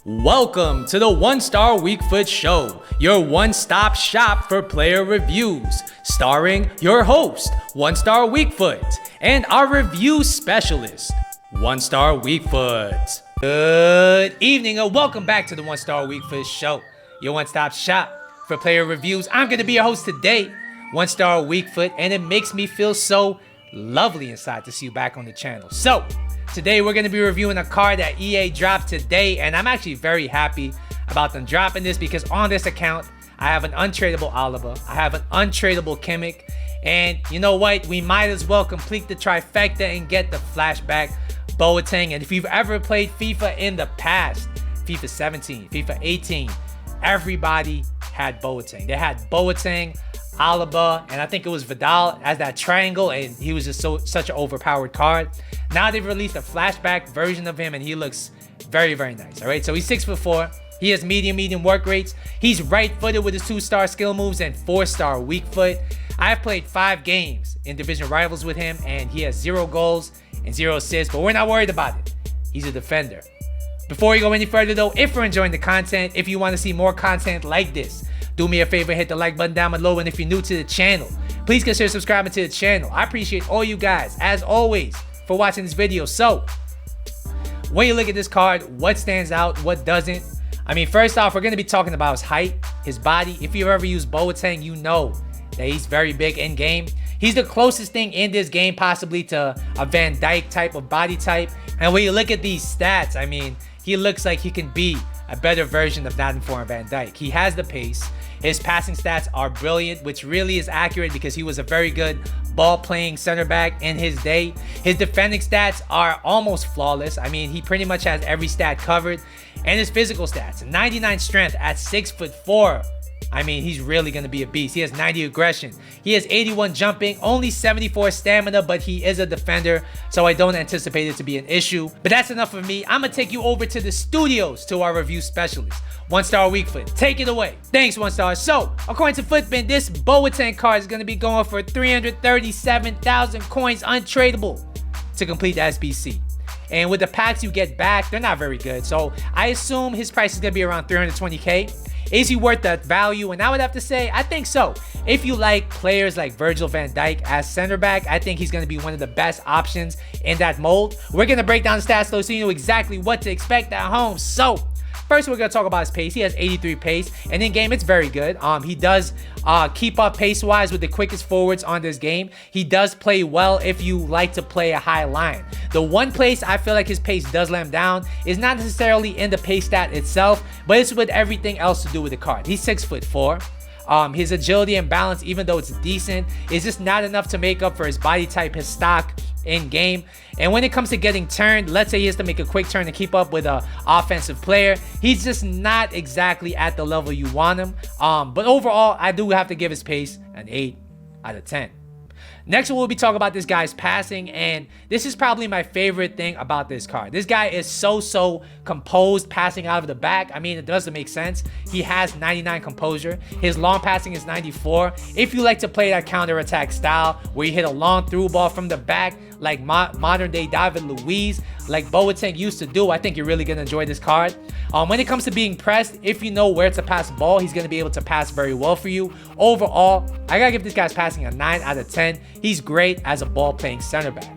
Welcome to the One Star Weak Foot Show, your one-stop shop for player reviews, starring your host, One Star Weak Foot, and our review specialist, One Star Weak Foot. Good evening and welcome back to the One Star Weak Foot Show, your one-stop shop for player reviews. I'm going to be your host today, One Star Weak Foot, and it makes me feel so lovely inside to see you back on the channel. So, today we're going to be reviewing a card that EA dropped today, and I'm actually very happy about them dropping this because on this account, I have an untradeable Alaba, I have an untradeable Kimmich, and you know what? We might as well complete the trifecta and get the Flashback Boateng. And if you've ever played FIFA in the past, FIFA 17, FIFA 18, everybody had Boateng. They had Boateng, Alaba, and I think it was Vidal as that triangle, and he was just such an overpowered card. Now they've released a flashback version of him, and he looks very, very nice. All right, so he's 6'4". He has medium work rates. He's right-footed with his 2-star skill moves and 4-star weak foot. I've played 5 games in division rivals with him, and he has 0 goals and 0 assists, but we're not worried about it. He's a defender. Before we go any further though, if you're enjoying the content, if you want to see more content like this, do me a favor, hit the like button down below, and if you're new to the channel, please consider subscribing to the channel. I appreciate all you guys, as always, for watching this video. So, when you look at this card, what stands out, what doesn't? I mean, first off, we're going to be talking about his height, his body. If you've ever used Boateng, you know that he's very big in game. He's the closest thing in this game possibly to a Van Dijk type of body type. And when you look at these stats, I mean, he looks like he can be a better version of that informed Van Dijk. He has the pace. His passing stats are brilliant, which really is accurate because he was a very good ball-playing center back in his day. His defending stats are almost flawless. I mean, he pretty much has every stat covered. And his physical stats, 99 strength at 6'4". I mean, he's really going to be a beast. He has 90 aggression. He has 81 jumping, only 74 stamina, but he is a defender, so I don't anticipate it to be an issue. But that's enough for me. I'm going to take you over to the studios to our review specialist, One Star Weak Foot. Take it away. Thanks, One Star. So, according to Footbin, this Boateng card is going to be going for 337,000 coins untradeable to complete the SBC. And with the packs you get back, they're not very good. So, I assume his price is going to be around 320k. Is he worth that value? And I would have to say, I think so. If you like players like Virgil van Dijk as center back, I think he's going to be one of the best options in that mold. We're going to break down the stats though so you know exactly what to expect at home. So, first we're going to talk about his pace. He has 83 pace, and in game it's very good. He does keep up pace-wise with the quickest forwards on this game. He does play well if you like to play a high line. The one place I feel like his pace does let him down is not necessarily in the pace stat itself, but it's with everything else to do with the card. He's 6'4". His agility and balance, even though it's decent, is just not enough to make up for his body type, his stock in game. And when it comes to getting turned, let's say he has to make a quick turn to keep up with an offensive player, he's just not exactly at the level you want him. But overall, I do have to give his pace an 8 out of 10. Next, we'll be talking about this guy's passing, and this is probably my favorite thing about this card. This guy is so composed passing out of the back. I mean, it doesn't make sense. He has 99 composure. His long passing is 94. If you like to play that counter-attack style where you hit a long through ball from the back like modern-day David Luiz, like Boateng used to do, I think you're really going to enjoy this card. When it comes to being pressed, if you know where to pass the ball, he's going to be able to pass very well for you. Overall, I got to give this guy's passing a 9 out of 10. He's great as a ball-playing center back.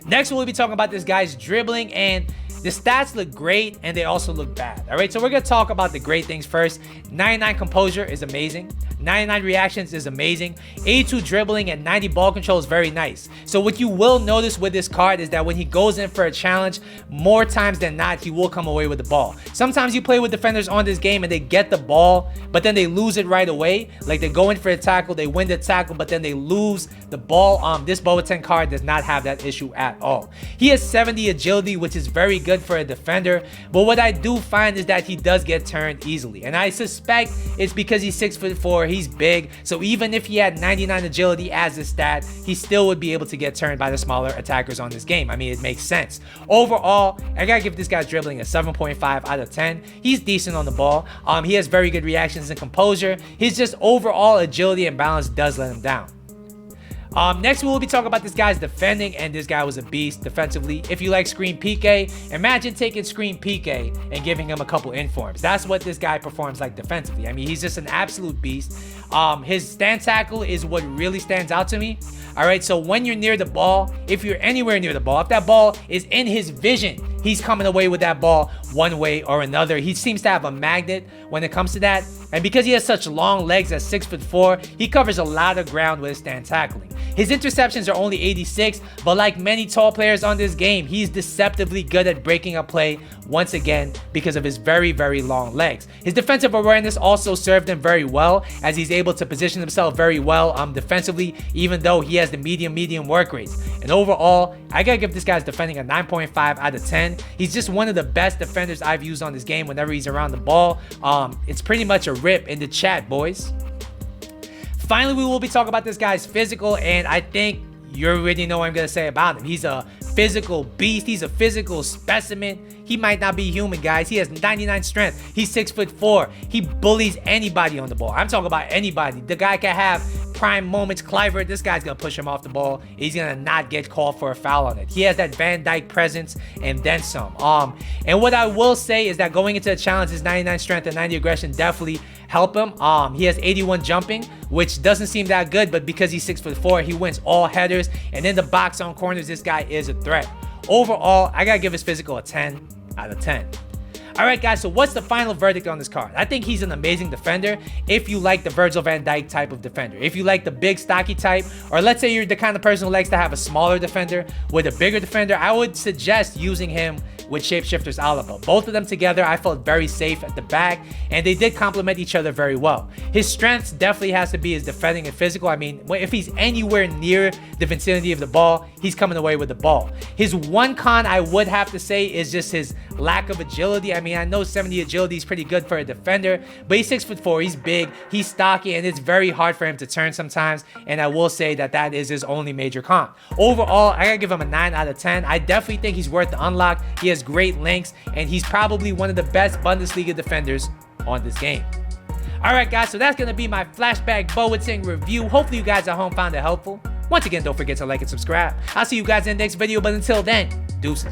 Next, we'll be talking about this guy's dribbling, and the stats look great and they also look bad. All right, so we're going to talk about the great things first. 99 composure is amazing. 99 reactions is amazing. 82 dribbling and 90 ball control is very nice. So what you will notice with this card is that when he goes in for a challenge, more times than not, he will come away with the ball. Sometimes you play with defenders on this game and they get the ball, but then they lose it right away. Like they go in for a tackle, they win the tackle, but then they lose the ball. This Boateng card does not have that issue at all. He has 70 agility, which is very good for a defender, but what I do find is that he does get turned easily, and I suspect it's because he's 6'4". He's big, so even if he had 99 agility as a stat, he still would be able to get turned by the smaller attackers on this game. I mean, it makes sense. Overall, I gotta give this guy's dribbling a 7.5 out of 10. He's decent on the ball. He has very good reactions and composure. His just overall agility and balance does let him down. Next, we will be talking about this guy's defending, and this guy was a beast defensively. If you like Screen PK, imagine taking Screen PK and giving him a couple informs. That's what this guy performs like defensively. I mean, he's just an absolute beast. His stand tackle is what really stands out to me. All right, so when you're near the ball, if you're anywhere near the ball, if that ball is in his vision, he's coming away with that ball one way or another. He seems to have a magnet when it comes to that. And because he has such long legs at 6'4", he covers a lot of ground with his stand tackling. His interceptions are only 86, but like many tall players on this game, he's deceptively good at breaking a play once again because of his very, very long legs. His defensive awareness also served him very well, as he's able to position himself very well defensively, even though he has the medium work rates. And overall, I gotta give this guy's defending a 9.5 out of 10. He's just one of the best defenders I've used on this game whenever he's around the ball. It's pretty much a rip in the chat, boys. Finally, we will be talking about this guy's physical, and I think you already know what I'm going to say about him. He's a physical beast. He's a physical specimen. He might not be human, guys. He has 99 strength. He's 6'4". He bullies anybody on the ball. I'm talking about anybody. The guy can have prime moments. Clivert, this guy's going to push him off the ball. He's going to not get called for a foul on it. He has that Van Dyke presence and then some. And what I will say is that going into the challenge, his 99 strength and 90 aggression definitely help him. He has 81 jumping, which doesn't seem that good, but because he's 6'4", he wins all headers. And in the box on corners, this guy is a threat. Overall, I gotta give his physical a 10 out of 10. All right, guys, so what's the final verdict on this card? I think he's an amazing defender if you like the Virgil van Dijk type of defender. If you like the big, stocky type, or let's say you're the kind of person who likes to have a smaller defender with a bigger defender, I would suggest using him with Shapeshifter's Alaba. Both of them together, I felt very safe at the back, and they did complement each other very well. His strengths definitely has to be his defending and physical. I mean, if he's anywhere near the vicinity of the ball, he's coming away with the ball. His one con I would have to say is just his lack of agility. I mean, I know 70 agility is pretty good for a defender, but he's 6'4", he's big, he's stocky, and it's very hard for him to turn sometimes, and I will say that that is his only major con. Overall, I gotta give him a 9 out of 10. I definitely think he's worth the unlock. He has great lengths, and he's probably one of the best Bundesliga defenders on this game. Alright guys, so that's going to be my Flashback Boateng review. Hopefully you guys at home found it helpful. Once again, don't forget to like and subscribe. I'll see you guys in the next video, but until then, deuces.